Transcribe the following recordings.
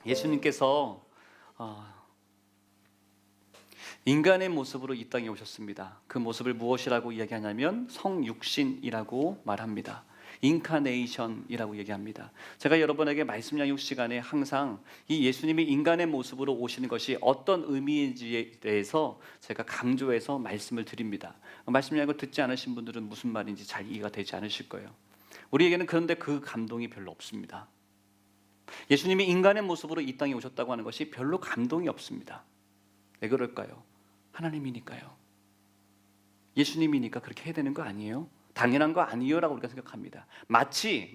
예수님께서 인간의 모습으로 이 땅에 오셨습니다. 그 모습을 무엇이라고 이야기하냐면 성육신이라고 말합니다. 인카네이션이라고 얘기합니다. 제가 여러분에게 말씀 양육 시간에 항상 이 예수님이 인간의 모습으로 오시는 것이 어떤 의미인지에 대해서 제가 강조해서 말씀을 드립니다. 말씀 양육을 듣지 않으신 분들은 무슨 말인지 잘 이해가 되지 않으실 거예요. 우리에게는 그런데 그 감동이 별로 없습니다. 예수님이 인간의 모습으로 이 땅에 오셨다고 하는 것이 별로 감동이 없습니다. 왜 그럴까요? 하나님이니까요. 예수님이니까 그렇게 해야 되는 거 아니에요? 당연한 거 아니에요? 라고 우리가 생각합니다. 마치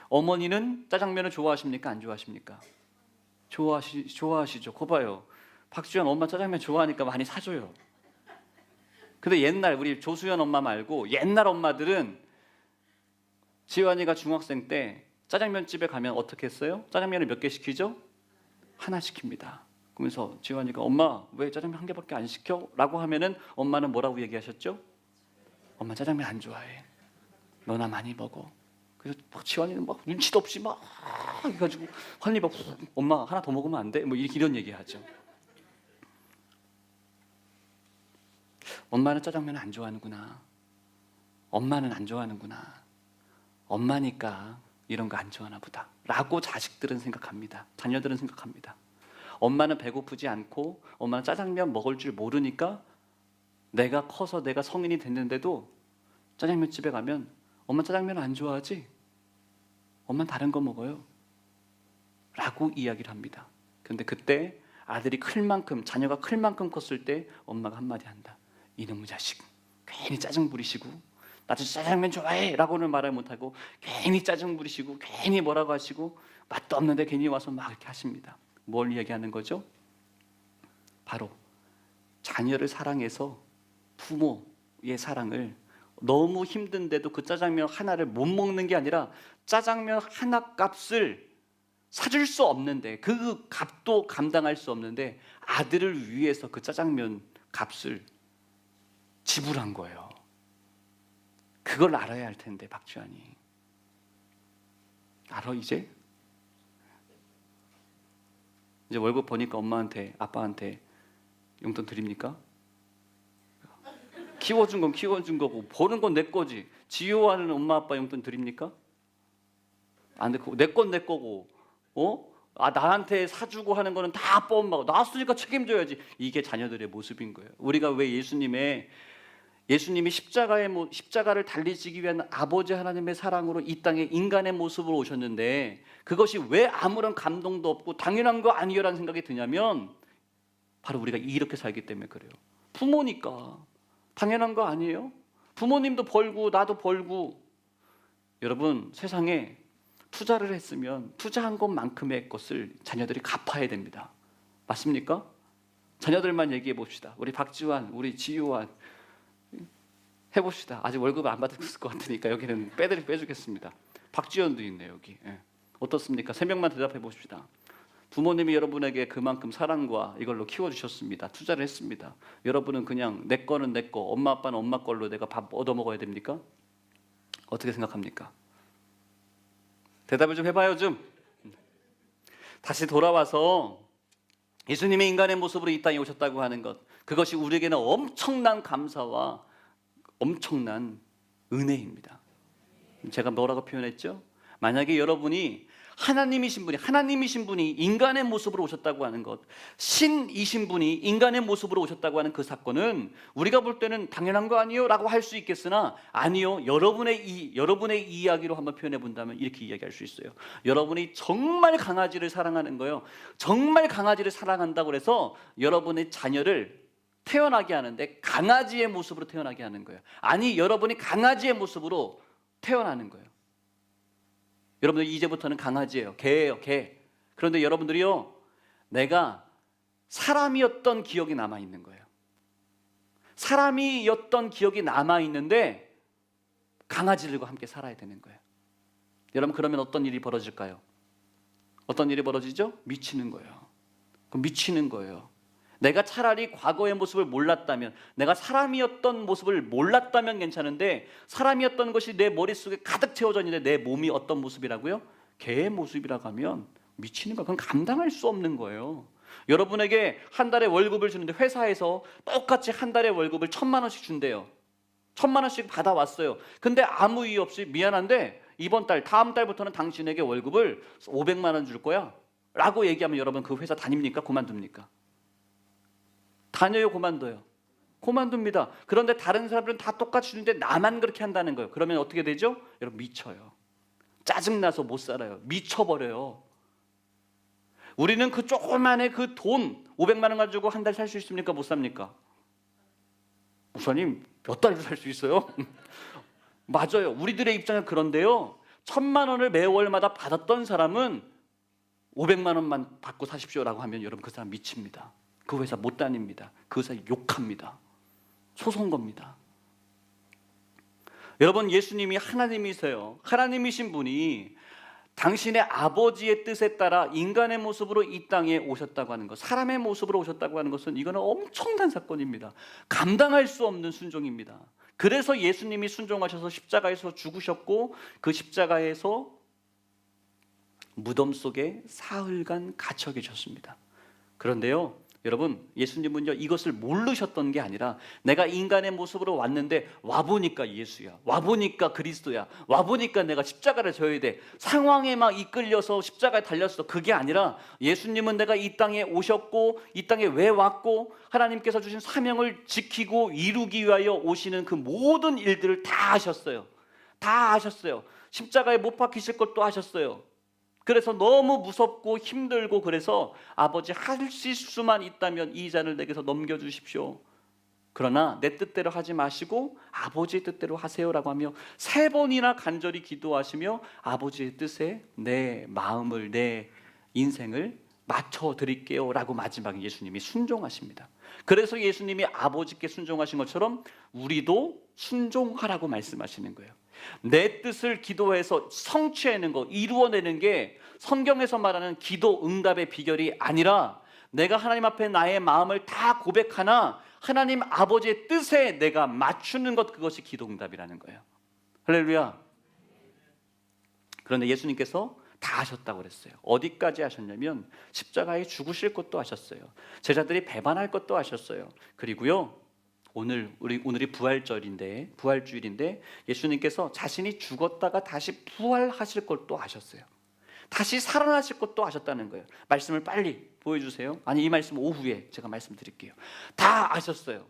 어머니는 짜장면을 좋아하십니까? 안 좋아하십니까? 좋아하시죠. 거 봐요. 박주연 엄마 짜장면 좋아하니까 많이 사줘요. 근데 옛날 우리 조수연 엄마 말고 옛날 엄마들은 지환이가 중학생 때 짜장면 집에 가면 어떻게 했어요? 짜장면을 몇 개 시키죠? 하나 시킵니다. 그러면서 지환이가 엄마 왜 짜장면 한 개밖에 안 시켜? 라고 하면은 엄마는 뭐라고 얘기하셨죠? 엄마 짜장면 안 좋아해. 너나 많이 먹어. 그래서 막 지환이는 막 눈치도 없이 막 해가지고 한 입 막 엄마 하나 더 먹으면 안 돼? 뭐 이런 얘기하죠. 엄마는 짜장면을 안 좋아하는구나. 엄마는 안 좋아하는구나. 엄마니까 이런 거 안 좋아하나 보다 라고 자식들은 생각합니다. 자녀들은 생각합니다. 엄마는 배고프지 않고 엄마는 짜장면 먹을 줄 모르니까 내가 커서 내가 성인이 됐는데도 짜장면 집에 가면 엄마 짜장면 안 좋아하지? 엄마는 다른 거 먹어요 라고 이야기를 합니다. 그런데 그때 아들이 클 만큼, 자녀가 클 만큼 컸을 때 엄마가 한마디 한다. 이놈의 자식 괜히 짜증 부리시고 나도 짜장면 좋아해 라고는 말을 못하고 괜히 짜증 부리시고 괜히 뭐라고 하시고 맛도 없는데 괜히 와서 막 이렇게 하십니다. 뭘 얘기하는 거죠? 바로 자녀를 사랑해서 부모의 사랑을 너무 힘든데도 그 짜장면 하나를 못 먹는 게 아니라 짜장면 하나 값을 사줄 수 없는데 그 값도 감당할 수 없는데 아들을 위해서 그 짜장면 값을 지불한 거예요. 그걸 알아야 할 텐데 박주환이 알아 이제? 이제 월급 버니까 엄마한테 아빠한테 용돈 드립니까? 키워준 건 키워준 거고 버는 건 내 거지. 지효하는 엄마 아빠 용돈 드립니까? 안 돼. 내 건 내 거고 나한테 사주고 하는 거는 다 아빠 엄마가 낳았으니까 책임져야지. 이게 자녀들의 모습인 거예요. 우리가 왜 예수님이 십자가를 달리시기 위한 아버지 하나님의 사랑으로 이 땅에 인간의 모습으로 오셨는데 그것이 왜 아무런 감동도 없고 당연한 거 아니요라는 생각이 드냐면 바로 우리가 이렇게 살기 때문에 그래요. 부모니까 당연한 거 아니에요? 부모님도 벌고 나도 벌고. 여러분 세상에 투자를 했으면 투자한 것만큼의 것을 자녀들이 갚아야 됩니다. 맞습니까? 자녀들만 얘기해 봅시다. 우리 박지환, 우리 지효환 해봅시다. 아직 월급을 안 받았을 것 같으니까 여기는 빼주겠습니다. 박지현도 있네요 여기. 어떻습니까? 3명만 대답해 봅시다. 부모님이 여러분에게 그만큼 사랑과 이걸로 키워주셨습니다. 투자를 했습니다. 여러분은 그냥 내 거는 내 거, 엄마 아빠는 엄마 걸로 내가 밥 얻어먹어야 됩니까? 어떻게 생각합니까? 대답을 좀 해봐요 좀. 다시 돌아와서 예수님이 인간의 모습으로 이 땅에 오셨다고 하는 것, 그것이 우리에게는 엄청난 감사와 엄청난 은혜입니다. 제가 뭐라고 표현했죠? 만약에 여러분이 하나님이신 분이 인간의 모습으로 오셨다고 하는 것, 신이신 분이 인간의 모습으로 오셨다고 하는 그 사건은 우리가 볼 때는 당연한 거 아니에요? 라고 할 수 있겠으나 아니요. 여러분의 이야기로 한번 표현해 본다면 이렇게 이야기할 수 있어요. 여러분이 정말 강아지를 사랑하는 거예요. 정말 강아지를 사랑한다고 해서 여러분의 자녀를 태어나게 하는데 강아지의 모습으로 태어나게 하는 거예요. 아니, 여러분이 강아지의 모습으로 태어나는 거예요. 여러분들 이제부터는 강아지예요. 개예요, 개. 그런데 여러분들이요, 내가 사람이었던 기억이 남아있는 거예요. 사람이었던 기억이 남아있는데 강아지들과 함께 살아야 되는 거예요. 여러분, 그러면 어떤 일이 벌어질까요? 어떤 일이 벌어지죠? 미치는 거예요. 그럼 미치는 거예요. 내가 차라리 과거의 모습을 몰랐다면, 내가 사람이었던 모습을 몰랐다면 괜찮은데 사람이었던 것이 내 머릿속에 가득 채워져 있는데 내 몸이 어떤 모습이라고요? 개의 모습이라고 하면 미치는 거야. 그건 감당할 수 없는 거예요. 여러분에게 한 달에 월급을 주는데 회사에서 똑같이 한 달에 월급을 1,000만 원씩 준대요. 1,000만 원씩 받아왔어요. 근데 아무 이유 없이 미안한데 이번 달, 다음 달부터는 당신에게 월급을 500만 원 줄 거야 라고 얘기하면 여러분 그 회사 다닙니까? 그만둡니까? 다녀요? 그만둬요? 그만둡니다. 그런데 다른 사람들은 다 똑같이 주는데 나만 그렇게 한다는 거예요. 그러면 어떻게 되죠? 여러분 미쳐요. 짜증나서 못 살아요. 미쳐버려요. 우리는 그 조그만의 그 돈 500만 원 가지고 한 달 살 수 있습니까? 못 삽니까? 목사님 몇 달을 살 수 있어요? 맞아요. 우리들의 입장은 그런데요. 1,000만 원을 매월마다 받았던 사람은 500만 원만 받고 사십시오라고 하면 여러분 그 사람 미칩니다. 그 회사 못 다닙니다. 그 회사 욕합니다. 소송 겁니다. 여러분 예수님이 하나님이세요. 하나님이신 분이 당신의 아버지의 뜻에 따라 인간의 모습으로 이 땅에 오셨다고 하는 것, 사람의 모습으로 오셨다고 하는 것은 이거는 엄청난 사건입니다. 감당할 수 없는 순종입니다. 그래서 예수님이 순종하셔서 십자가에서 죽으셨고 그 십자가에서 무덤 속에 사흘간 갇혀 계셨습니다. 그런데요 여러분 예수님은요 이것을 모르셨던 게 아니라 내가 인간의 모습으로 왔는데 와보니까 예수야, 와보니까 그리스도야, 와보니까 내가 십자가를 져야 돼, 상황에 막 이끌려서 십자가에 달렸어. 그게 아니라 예수님은 내가 이 땅에 오셨고 이 땅에 왜 왔고 하나님께서 주신 사명을 지키고 이루기 위하여 오시는 그 모든 일들을 다 하셨어요. 다 하셨어요. 십자가에 못 박히실 것도 하셨어요. 그래서 너무 무섭고 힘들고 그래서 아버지 하실 수만 있다면 이 잔을 내게서 넘겨주십시오. 그러나 내 뜻대로 하지 마시고 아버지의 뜻대로 하세요라고 하며 3번이나 간절히 기도하시며 아버지의 뜻에 내 마음을 내 인생을 맞춰드릴게요 라고 마지막에 예수님이 순종하십니다. 그래서 예수님이 아버지께 순종하신 것처럼 우리도 순종하라고 말씀하시는 거예요. 내 뜻을 기도해서 성취하는 거, 이루어내는 게 성경에서 말하는 기도 응답의 비결이 아니라 내가 하나님 앞에 나의 마음을 다 고백하나 하나님 아버지의 뜻에 내가 맞추는 것, 그것이 기도 응답이라는 거예요. 할렐루야. 그런데 예수님께서 다 하셨다고 그랬어요. 어디까지 하셨냐면 십자가에 죽으실 것도 하셨어요. 제자들이 배반할 것도 하셨어요. 그리고요 오늘이 부활주일인데 예수님께서 자신이 죽었다가 다시 부활하실 것도 아셨어요. 다시 살아나실 것도 아셨다는 거예요. 말씀을 빨리 보여주세요. 아니 이 말씀 오후에 제가 말씀드릴게요. 다 아셨어요.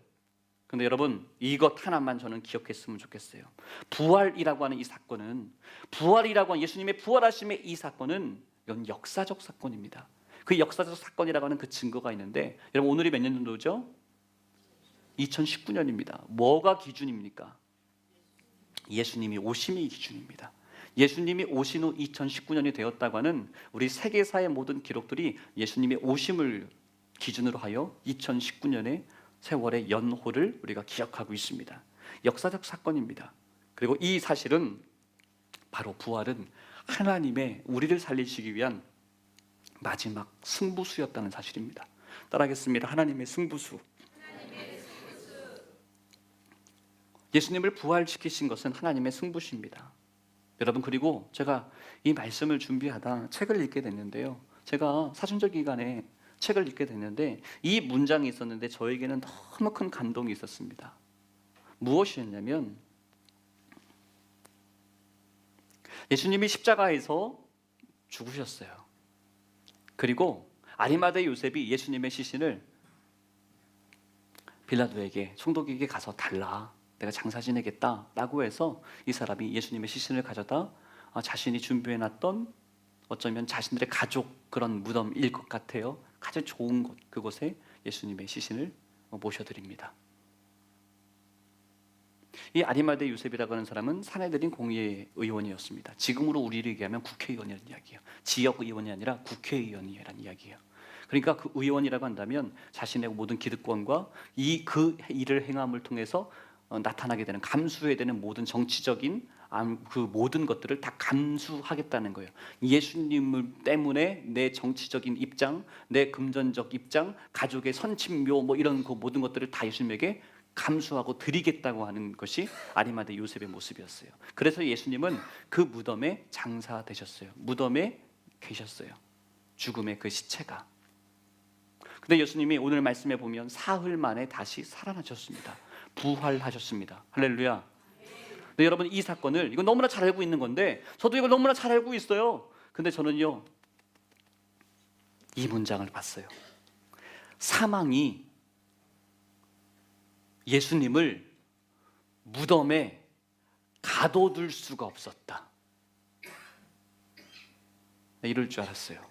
근데 여러분 이것 하나만 저는 기억했으면 좋겠어요. 부활이라고 하는 이 사건은, 부활이라고 하는 예수님의 부활하심의 이 사건은 이건 역사적 사건입니다. 그 역사적 사건이라고 하는 그 증거가 있는데 여러분 오늘이 몇 년도죠? 2019년입니다. 뭐가 기준입니까? 예수님이 오심이 기준입니다. 예수님이 오신 후 2019년이 되었다고 하는 우리 세계사의 모든 기록들이 예수님의 오심을 기준으로 하여 2019년의 세월의 연호를 우리가 기억하고 있습니다. 역사적 사건입니다. 그리고 이 사실은 바로 부활은 하나님의 우리를 살리시기 위한 마지막 승부수였다는 사실입니다. 따라하겠습니다. 하나님의 승부수. 예수님을 부활시키신 것은 하나님의 승부수입니다. 여러분 그리고 제가 이 말씀을 준비하다 책을 읽게 됐는데요. 제가 사순절 기간에 책을 읽게 됐는데 이 문장이 있었는데 저에게는 너무 큰 감동이 있었습니다. 무엇이었냐면 예수님이 십자가에서 죽으셨어요. 그리고 아리마대 요셉이 예수님의 시신을 빌라도에게, 총독에게 가서 달라, 내가 장사 지내겠다라고 해서 이 사람이 예수님의 시신을 가져다 자신이 준비해놨던 어쩌면 자신들의 가족 그런 무덤일 것 같아요. 가장 좋은 곳, 그곳에 예수님의 시신을 모셔드립니다. 이 아리마대 요셉이라고 하는 사람은 사내들인 공의회의원이었습니다. 지금으로 우리를 얘기하면 국회의원이라는 이야기예요. 지역의원이 아니라 국회의원이라는 이야기예요. 그러니까 그 의원이라고 한다면 자신의 모든 기득권과 그 일을 행함을 통해서 나타나게 되는, 감수해야 되는 모든 정치적인 그 모든 것들을 다 감수하겠다는 거예요. 예수님 때문에 내 정치적인 입장, 내 금전적 입장, 가족의 선친묘 이런 그 모든 것들을 다 예수님에게 감수하고 드리겠다고 하는 것이 아리마대 요셉의 모습이었어요. 그래서 예수님은 그 무덤에 장사되셨어요. 무덤에 계셨어요. 죽음의 그 시체가. 근데 예수님이 오늘 말씀에 보면 사흘 만에 다시 살아나셨습니다. 부활하셨습니다. 할렐루야. 근데 여러분, 이 사건을, 이거 너무나 잘 알고 있는 건데, 저도 이걸 너무나 잘 알고 있어요. 근데 저는요, 이 문장을 봤어요. 사망이 예수님을 무덤에 가둬둘 수가 없었다. 이럴 줄 알았어요.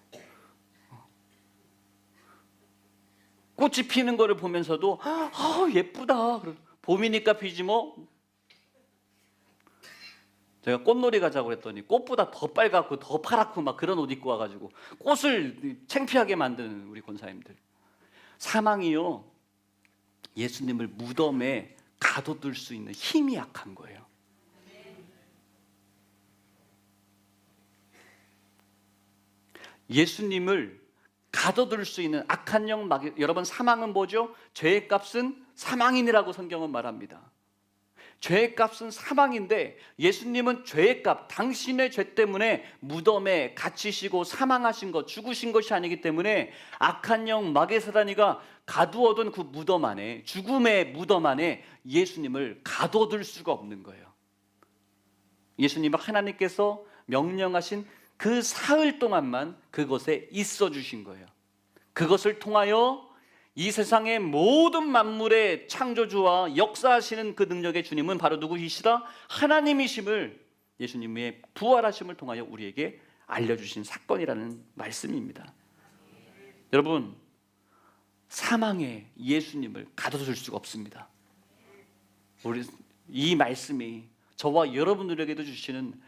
꽃이 피는 거를 보면서도 예쁘다. 봄이니까 피지 뭐. 제가 꽃놀이 가자고 했더니 꽃보다 더 빨갛고 더 파랗고 막 그런 옷 입고 와가지고 꽃을 창피하게 만드는 우리 권사님들. 사망이요, 예수님을 무덤에 가둬둘 수 있는 힘이 약한 거예요. 예수님을 가둬둘 수 있는 악한 영, 여러분, 사망은 뭐죠? 죄의 값은 사망이니라고 성경은 말합니다. 죄의 값은 사망인데 예수님은 죄의 값, 당신의 죄 때문에 무덤에 갇히시고 사망하신 것, 죽으신 것이 아니기 때문에 악한 영, 마귀의 사단이가 가두어둔 그 무덤 안에, 죽음의 무덤 안에 예수님을 가둬둘 수가 없는 거예요. 예수님은 하나님께서 명령하신 그 사흘 동안만 그곳에 있어 주신 거예요. 그것을 통하여 이 세상의 모든 만물의 창조주와 역사하시는 그 능력의 주님은 바로 누구이시다? 하나님이심을, 예수님의 부활하심을 통하여 우리에게 알려주신 사건이라는 말씀입니다. 여러분, 사망에 예수님을 가둬둘 수가 없습니다. 우리 이 말씀이 저와 여러분들에게도 주시는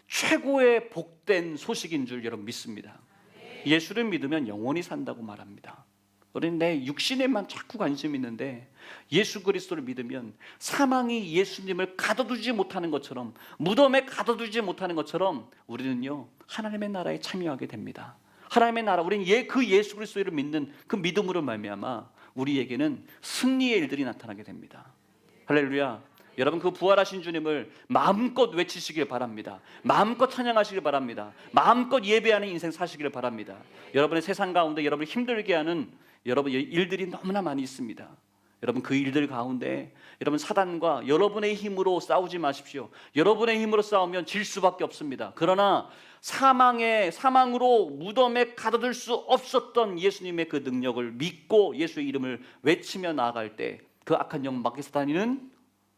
최고의 복된 소식인 줄 여러분 믿습니다. 예수를 믿으면 영원히 산다고 말합니다. 우리는 내 육신에만 자꾸 관심이 있는데 예수 그리스도를 믿으면 사망이 예수님을 가둬두지 못하는 것처럼, 무덤에 가둬두지 못하는 것처럼 우리는요, 하나님의 나라에 참여하게 됩니다. 하나님의 나라, 우리는 그 예수 그리스도를 믿는 그 믿음으로 말미암아 우리에게는 승리의 일들이 나타나게 됩니다. 할렐루야. 여러분, 그 부활하신 주님을 마음껏 외치시길 바랍니다. 마음껏 찬양하시길 바랍니다. 마음껏 예배하는 인생 사시길 바랍니다. 여러분의 세상 가운데 여러분을 힘들게 하는 여러분 일들이 너무나 많이 있습니다. 여러분, 그 일들 가운데 여러분, 사단과 여러분의 힘으로 싸우지 마십시오. 여러분의 힘으로 싸우면 질 수밖에 없습니다. 그러나 사망으로 무덤에 가둬둘 수 없었던 예수님의 그 능력을 믿고 예수의 이름을 외치며 나아갈 때 그 악한 영, 마귀 사단이는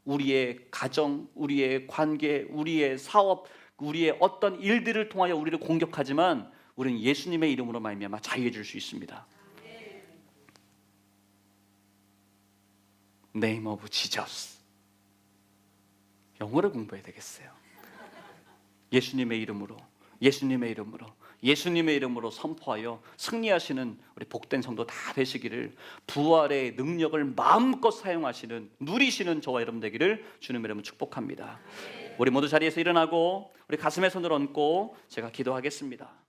우리의 가정, 우리의 관계, 우리의 사업, 우리의 어떤 일들을 통하여 우리를 공격하지만 우리는 예수님의 이름으로 말미암아 자유해 줄 수 있습니다. Name of Jesus. 영어를 공부해야 되겠어요. 예수님의 이름으로, 예수님의 이름으로, 예수님의 이름으로 선포하여 승리하시는 우리 복된 성도 다 되시기를, 부활의 능력을 마음껏 사용하시는, 누리시는 저와 여러분 되기를 주님의 이름으로 축복합니다. 우리 모두 자리에서 일어나고 우리 가슴에 손을 얹고 제가 기도하겠습니다.